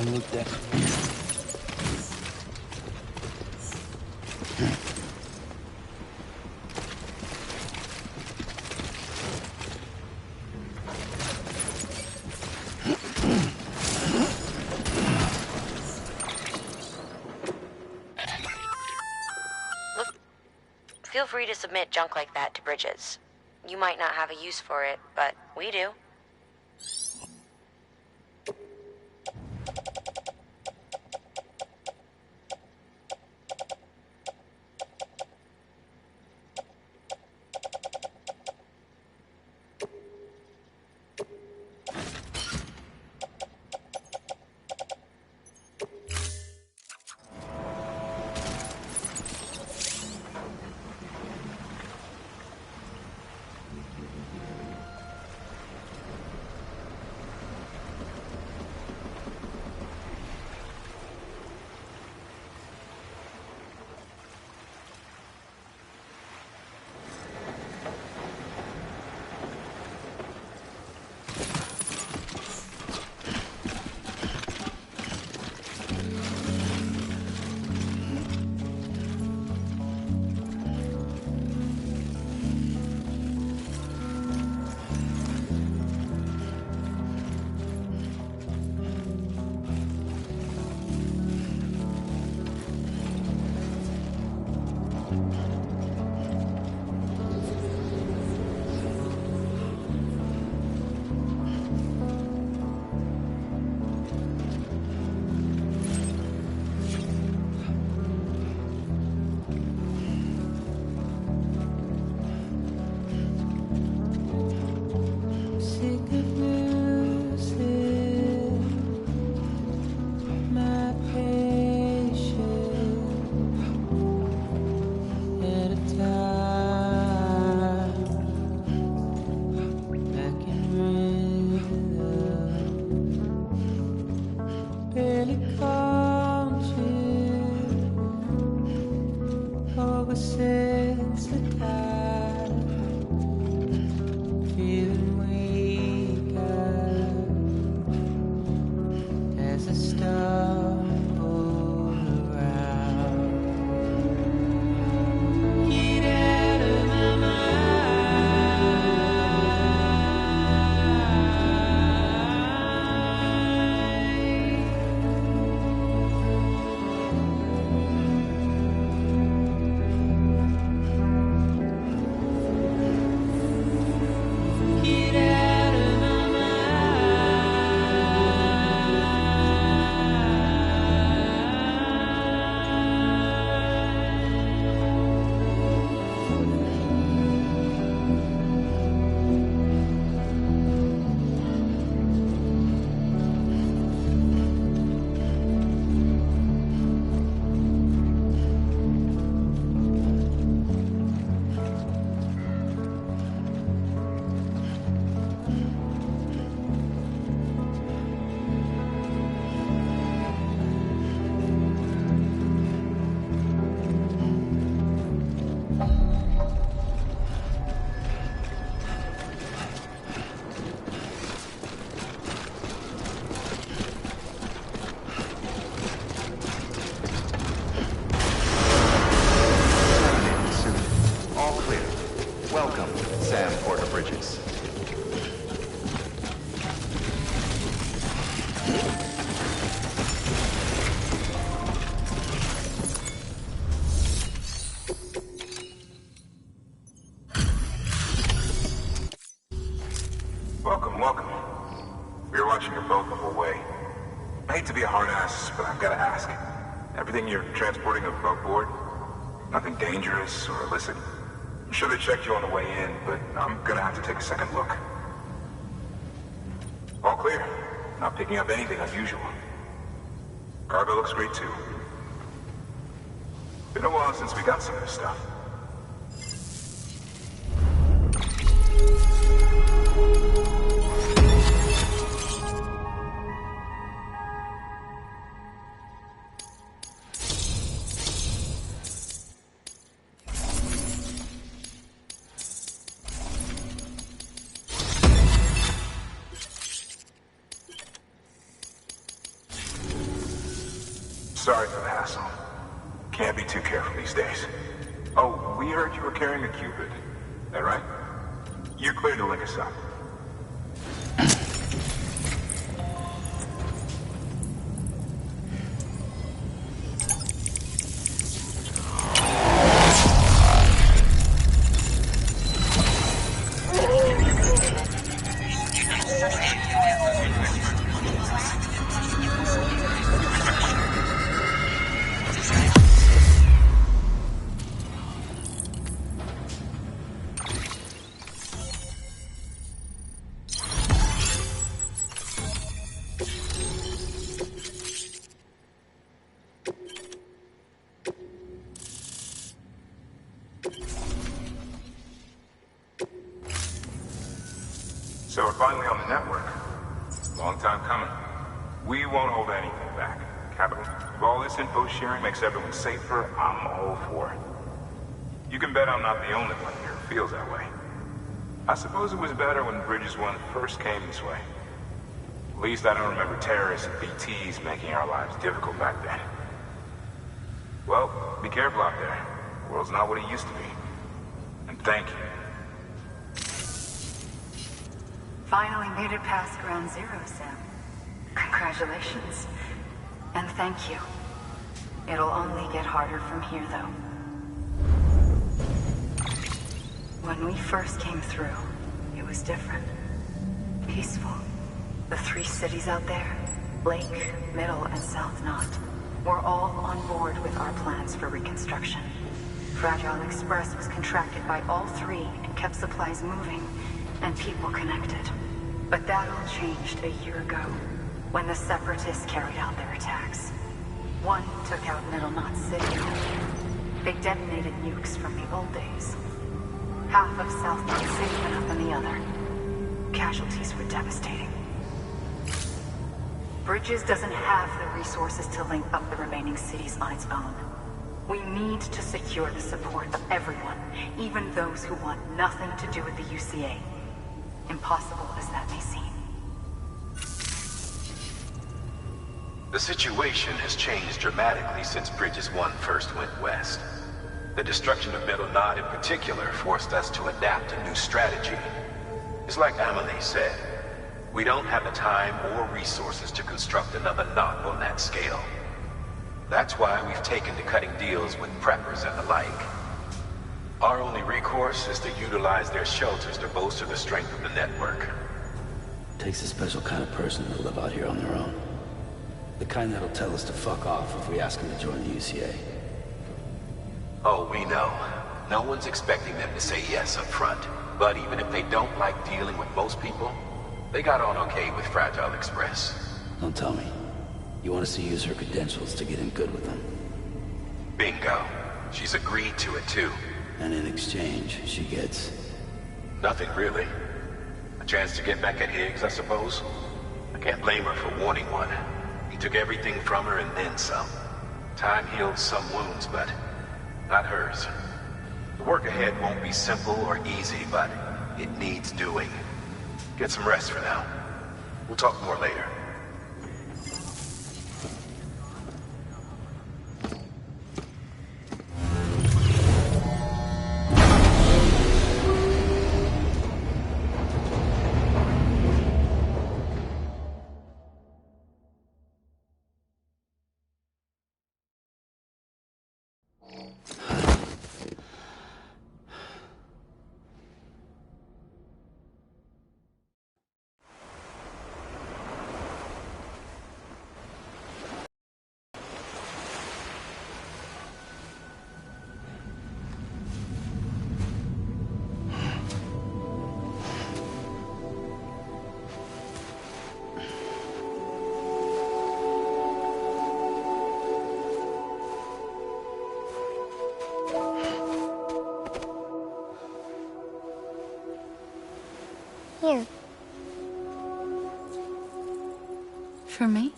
one look there. Feel free to submit junk like that to Bridges. You might not have a use for it, but we do. Welcome. We were watching your boat the whole way. I hate to be a hard ass, but I've got to ask. Everything you're transporting above board? Nothing dangerous or illicit? I'm sure they checked you on the way in, but I'm gonna have to take a second look. All clear. Not picking up anything unusual. Cargo looks great too. Been a while since we got some of this stuff. Sorry for the hassle. Can't be too careful these days. Oh, we heard you were carrying a Cupid. That right? You're clear to link us up. So we're finally on the network. Long time coming. We won't hold anything back. Capital, if all this info sharing makes everyone safer, I'm all for it. You can bet I'm not the only one here who feels that way. I suppose it was better when Bridges 1 first came this way. At least I don't remember terrorists and BTs making our lives difficult back then. Well, be careful out there. The world's not what it used to be. And thank you. Finally made it past ground zero, Sam. Congratulations. And thank you. It'll only get harder from here, though. When we first came through, it was different. Peaceful. The 3 cities out there, Lake, Middle, and South Knot, were all on board with our plans for reconstruction. Fragile Express was contracted by all 3 and kept supplies moving and people connected. But that all changed a year ago, when the Separatists carried out their attacks. One took out Middle Knot City. They detonated nukes from the old days. Half of South Knot City went up in the other. Casualties were devastating. Bridges doesn't have the resources to link up the remaining cities on its own. We need to secure the support of everyone, even those who want nothing to do with the UCA. Impossible as that may seem. The situation has changed dramatically since Bridges 1 first went west. The destruction of Middle Knot in particular forced us to adapt a new strategy. It's like Amelie said, we don't have the time or resources to construct another knot on that scale. That's why we've taken to cutting deals with preppers and the like. Our only recourse is to utilize their shelters to bolster the strength of the network. Takes a special kind of person to live out here on their own. The kind that'll tell us to fuck off if we ask them to join the UCA. Oh, we know. No one's expecting them to say yes up front. But even if they don't like dealing with most people, they got on okay with Fragile Express. Don't tell me. You want us to use her credentials to get in good with them? Bingo. She's agreed to it too. And in exchange, she gets... Nothing really. A chance to get back at Higgs, I suppose. I can't blame her for wanting one. He took everything from her and then some. Time healed some wounds, but not hers. The work ahead won't be simple or easy, but it needs doing. Get some rest for now. We'll talk more later. Here. For me?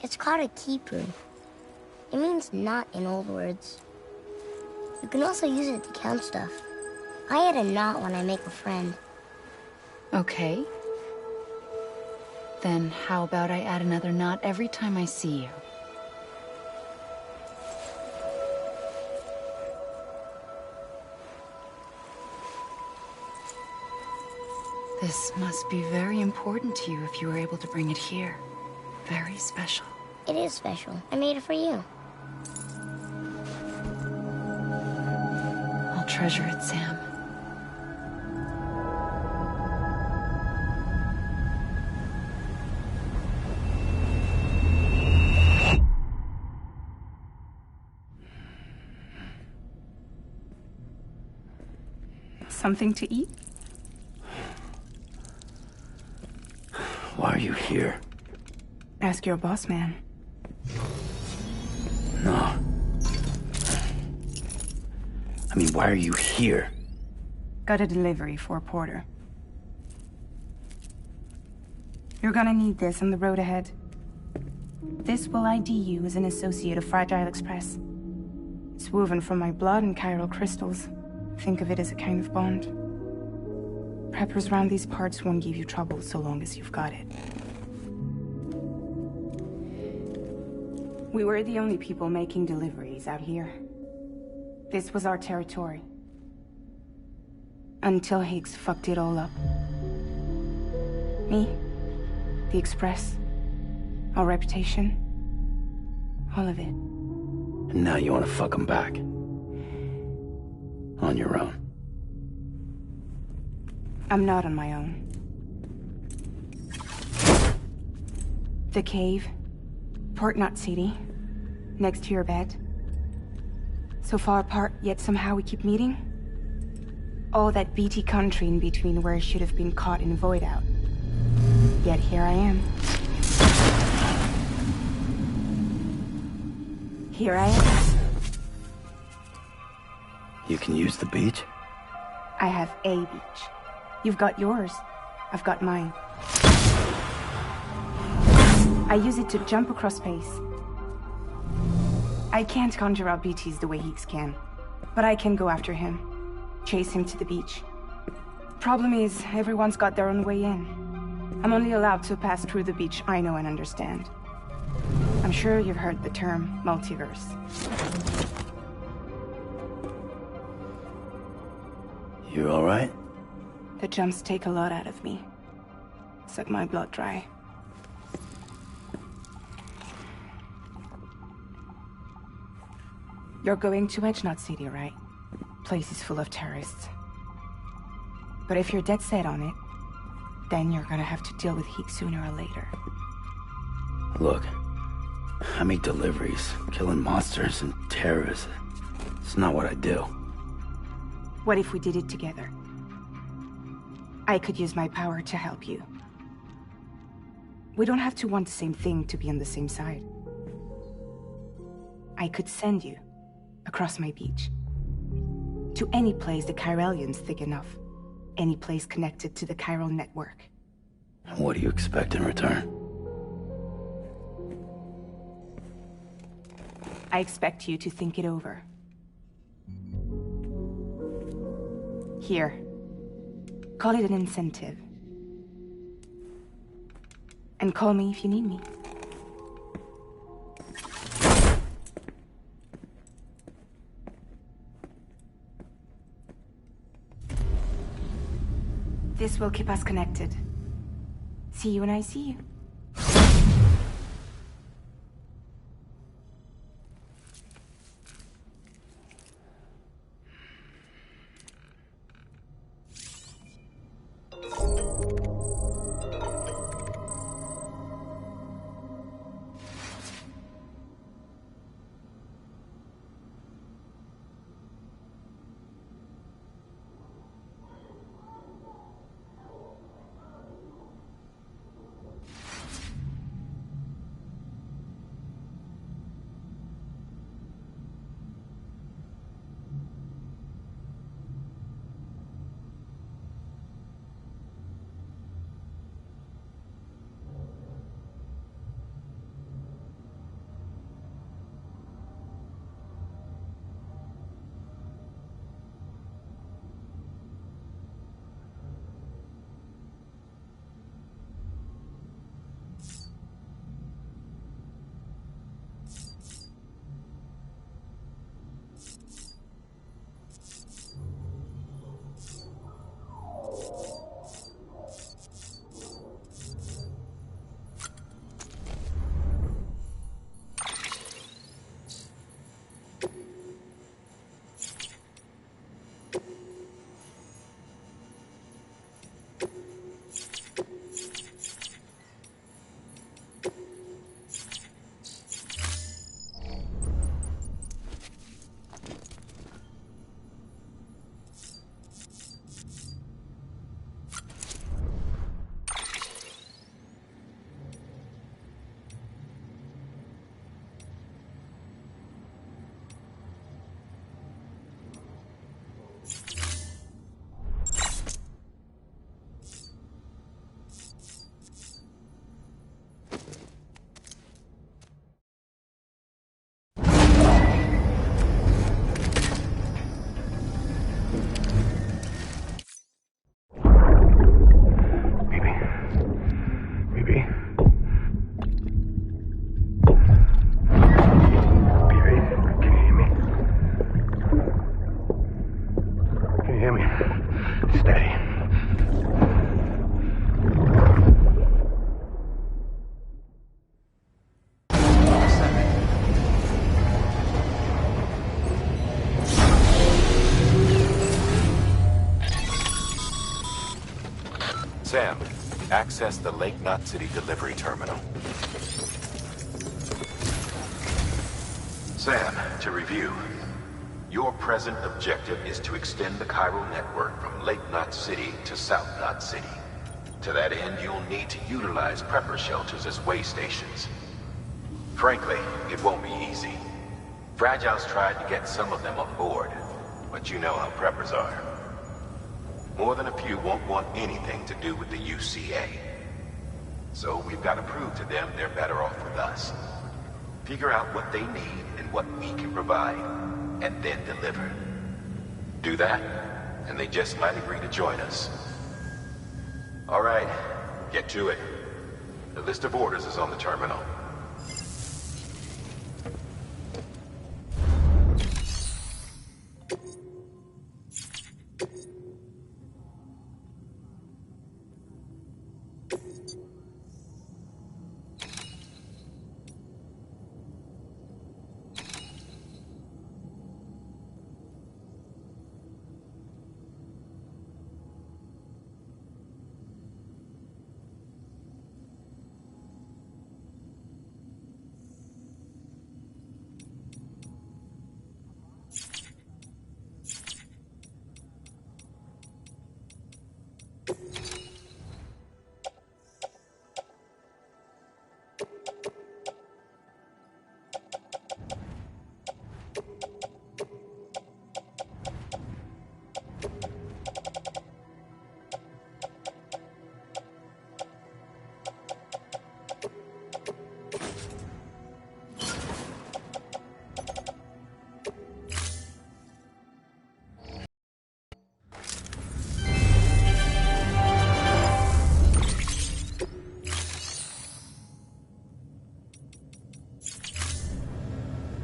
It's called a keeper. It means knot in old words. You can also use it to count stuff. I add a knot when I make a friend. Okay. Then how about I add another knot every time I see you? This must be very important to you if you were able to bring it here. Very special. It is special. I made it for you. I'll treasure it, Sam. Something to eat? Why are you here? Ask your boss man. No. I mean, why are you here? Got a delivery for a porter. You're gonna need this on the road ahead. This will ID you as an associate of Fragile Express. It's woven from my blood and chiral crystals. Think of it as a kind of bond. Preppers around these parts won't give you trouble so long as you've got it. We were the only people making deliveries out here. This was our territory. Until Higgs fucked it all up. Me, the Express, our reputation, all of it. And now you want to fuck them back. On your own. I'm not on my own. The cave, Port Knot City, next to your bed. So far apart, yet somehow we keep meeting. All that BT country in between where I should have been caught in void out. Yet here I am. Here I am. You can use the beach? I have a beach. You've got yours. I've got mine. I use it to jump across space. I can't conjure up BTs the way Higgs can, but I can go after him. Chase him to the beach. Problem is, everyone's got their own way in. I'm only allowed to pass through the beach I know and understand. I'm sure you've heard the term multiverse. You all right? The jumps take a lot out of me. Suck my blood dry. You're going to Edge Knot City, right? Place is full of terrorists. But if you're dead set on it, then you're gonna have to deal with Higgs sooner or later. Look, I make deliveries, killing monsters and terrorists. It's not what I do. What if we did it together? I could use my power to help you. We don't have to want the same thing to be on the same side. I could send you across my beach. To any place the Chiralian's thick enough. Any place connected to the chiral network. What do you expect in return? I expect you to think it over. Here. Call it an incentive. And call me if you need me. This will keep us connected. See you when I see you. Steady. Sam, access the Lake Knot City delivery terminal. Sam, to review. Your present objective is to extend the chiral network from Lake Knot City to South Knot City. To that end, you'll need to utilize prepper shelters as way stations. Frankly, it won't be easy. Fragile's tried to get some of them on board, but you know how preppers are. More than a few won't want anything to do with the UCA. So we've got to prove to them they're better off with us. Figure out what they need and what we can provide, and then deliver. Do that, and they just might agree to join us. All right, get to it. The list of orders is on the terminal.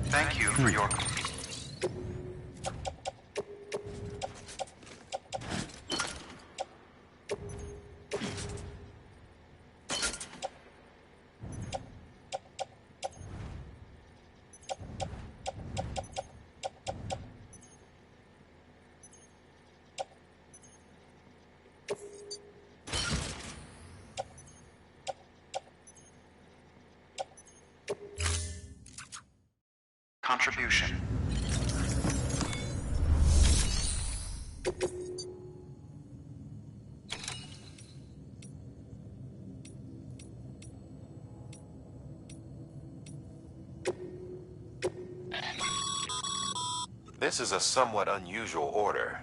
Thank you for your... contribution. This is a somewhat unusual order.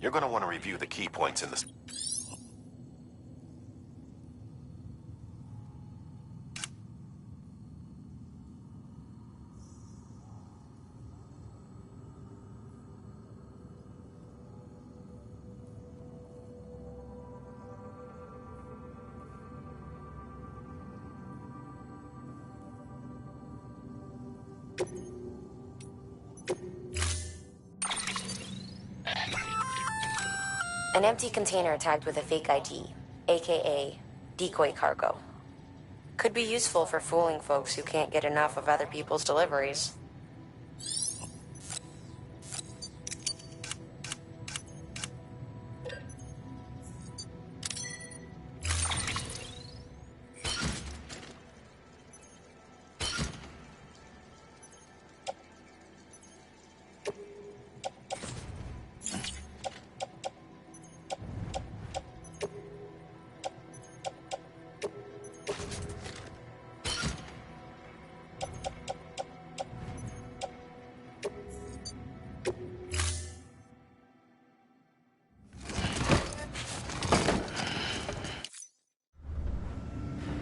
You're going to want to review the key points in this. An empty container tagged with a fake ID, aka decoy cargo. Could be useful for fooling folks who can't get enough of other people's deliveries.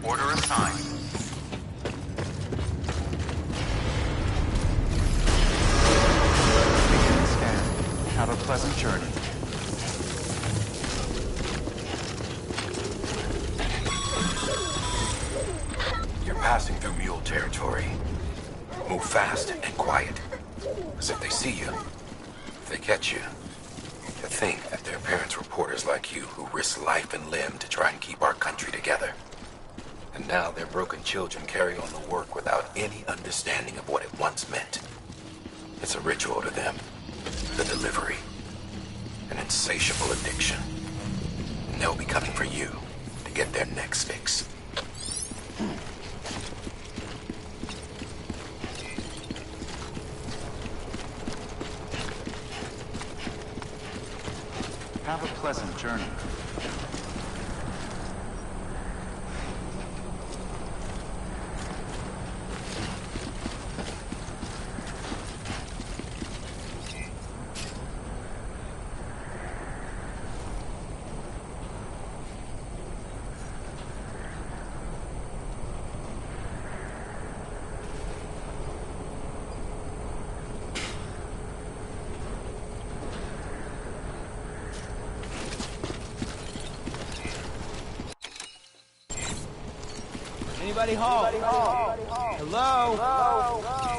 Order assigned. Begin scan. Have a pleasant journey. You're passing through mule territory. Move fast and quiet. As if they see you. If they catch you, you're think that their parents were porters like you who risked life and limb to try and keep our country together. And now their broken children carry on the work without any understanding of what it once meant. It's a ritual to them, the delivery, an insatiable addiction. And they'll be coming for you to get their next fix. Have a pleasant journey. Anybody home? Hello? Hello?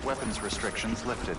Weapons restrictions lifted.